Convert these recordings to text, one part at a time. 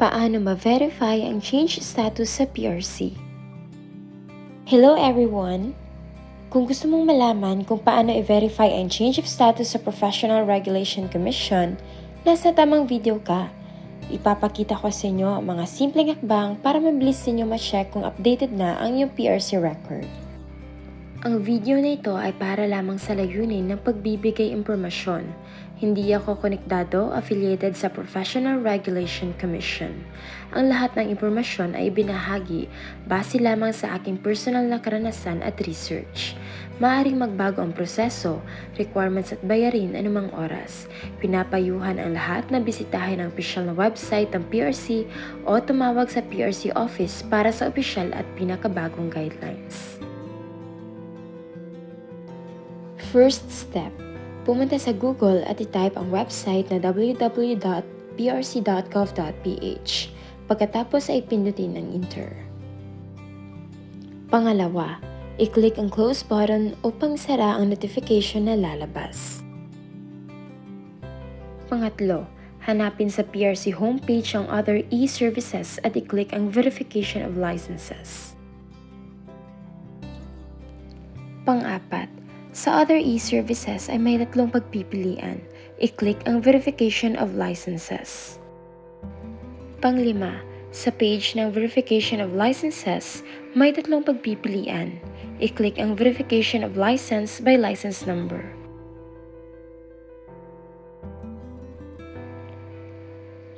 Paano ma-verify ang change status sa PRC? Hello everyone! Kung gusto mong malaman kung paano i-verify ang change of status sa Professional Regulation Commission, nasa tamang video ka. Ipapakita ko sa inyo ang mga simpleng hakbang para mabilis ninyo ma-check kung updated na ang iyong PRC record. Ang video na ito ay para lamang sa layunin ng pagbibigay impormasyon. Hindi ako konektado, affiliated sa Professional Regulation Commission. Ang lahat ng impormasyon ay binahagi base lamang sa aking personal na karanasan at research. Maaaring magbago ang proseso, requirements at bayarin anumang oras. Pinapayuhan ang lahat na bisitahin ang opisyal na website ng PRC o tumawag sa PRC office para sa opisyal at pinakabagong guidelines. First step, pumunta sa Google at i-type ang website na www.prc.gov.ph. Pagkatapos ay pindutin ang Enter. Pangalawa, i-click ang Close button upang sara ang notification na lalabas. Pangatlo, hanapin sa PRC homepage ang Other e-services at i-click ang Verification of Licenses. Pang-apat, sa Other e-services ay may tatlong pagpipilian. I-click ang Verification of Licenses. Panglima, sa page ng Verification of Licenses, may tatlong pagpipilian. I-click ang Verification of License by License Number.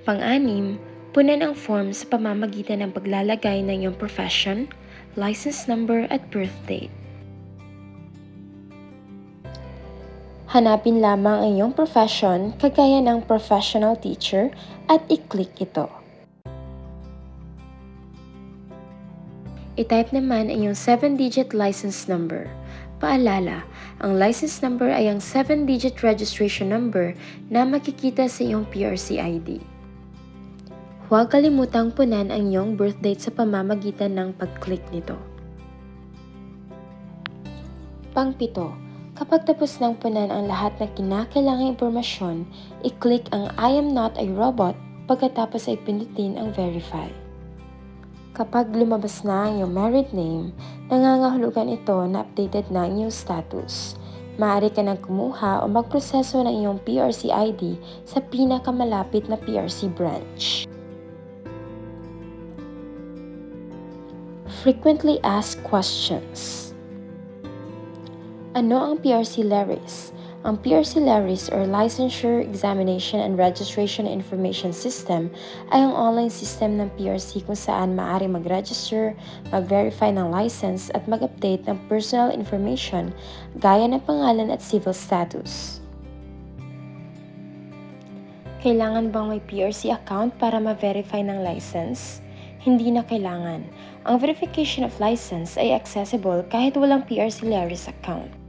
Pang-anim, punan ang form sa pamamagitan ng paglalagay ng iyong profession, license number at birth date. Hanapin lamang ang iyong profession kagaya ng professional teacher at i-click ito. I-type naman ang iyong 7-digit license number. Paalala, ang license number ay ang 7-digit registration number na makikita sa iyong PRC ID. Huwag kalimutang punan ang iyong birth date sa pamamagitan ng pag-click nito. Pang-pito, kapag tapos nang punan ang lahat ng kinakailangang impormasyon, i-click ang I am not a robot pagkatapos ay pindutin ang Verify. Kapag lumabas na ang iyong married name, nangangahulugan ito na updated na ang iyong status. Maaari ka nang kumuha o magproseso ng iyong PRC ID sa pinakamalapit na PRC branch. Frequently asked questions. Ano ang PRC LERIS? Ang PRC LERIS or Licensure, Examination and Registration Information System ay ang online system ng PRC kung saan maaari mag-register, mag-verify ng license at mag-update ng personal information gaya ng pangalan at civil status. Kailangan bang may PRC account para ma-verify ng license? Hindi na kailangan. Ang verification of license ay accessible kahit walang PRC LERIS account.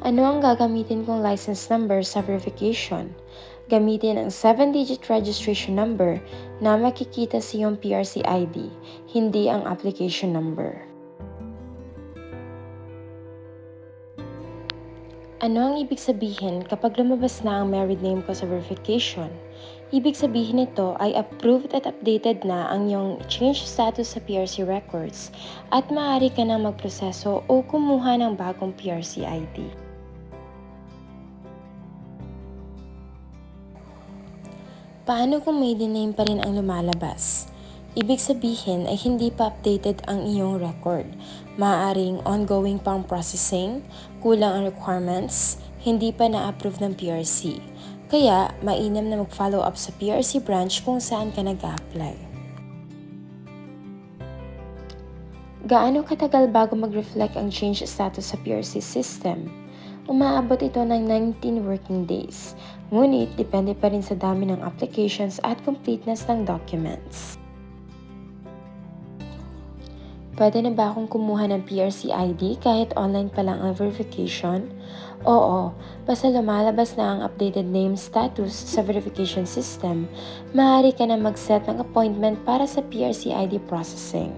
Ano ang gagamitin kong license number sa verification? Gamitin ang 7-digit registration number na makikita sa iyong PRC ID, hindi ang application number. Ano ang ibig sabihin kapag lumabas na ang married name ko sa verification? Ibig sabihin nito ay approved at updated na ang iyong change status sa PRC records at maaari ka nang magproseso o kumuha ng bagong PRC ID. Paano kung maiden name pa rin ang lumalabas? Ibig sabihin ay hindi pa updated ang iyong record. Maaaring ongoing pang processing, kulang ang requirements, hindi pa na-approve ng PRC. Kaya, mainam na mag-follow up sa PRC branch kung saan ka nag-a-apply. Gaano katagal bago mag-reflect ang change status sa PRC system? Umaabot ito ng 19 working days, ngunit depende pa rin sa dami ng applications at completeness ng documents. Pwede na ba akong kumuha ng PRC ID kahit online pa lang ang verification? Oo, basta lumalabas na ang updated name status sa verification system, maaari ka na mag-set ng appointment para sa PRC ID processing.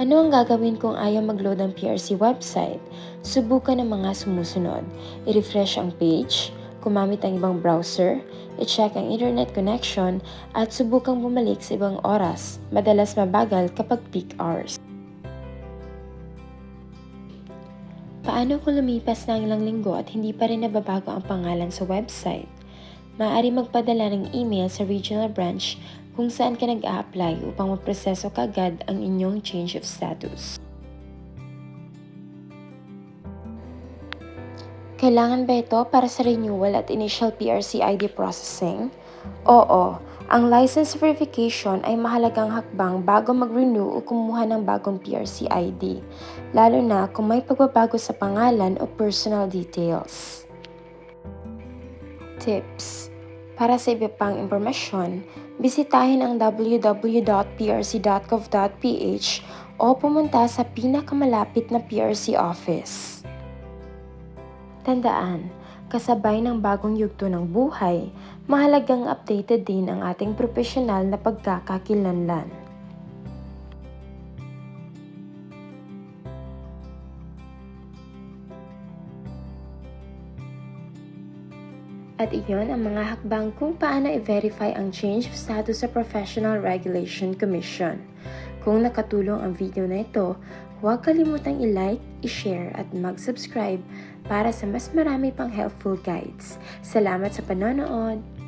Ano ang gagawin kung ayaw mag-load ang PRC website? Subukan ang mga sumusunod. I-refresh ang page, gumamit ng ibang browser, i-check ang internet connection, at subukang bumalik sa ibang oras, madalas mabagal kapag peak hours. Paano kung lumipas na ang ilang linggo at hindi pa rin nababago ang pangalan sa website? Maaari magpadala ng email sa regional branch kung saan ka nag-a-apply upang maproseso kaagad ang inyong change of status. Kailangan ba ito para sa renewal at initial PRC ID processing? Oo, ang license verification ay mahalagang hakbang bago mag-renew o kumuha ng bagong PRC ID, lalo na kung may pagbabago sa pangalan o personal details. Tips: para sa iba pang impormasyon, bisitahin ang www.prc.gov.ph o pumunta sa pinakamalapit na PRC office. Tandaan, kasabay ng bagong yugto ng buhay, mahalagang updated din ang ating profesional na pagkakakilanlan. At iyon ang mga hakbang kung paano i-verify ang change of status sa Professional Regulation Commission. Kung nakatulong ang video na ito, huwag kalimutang i-like, i-share at mag-subscribe para sa mas marami pang helpful guides. Salamat sa panonood!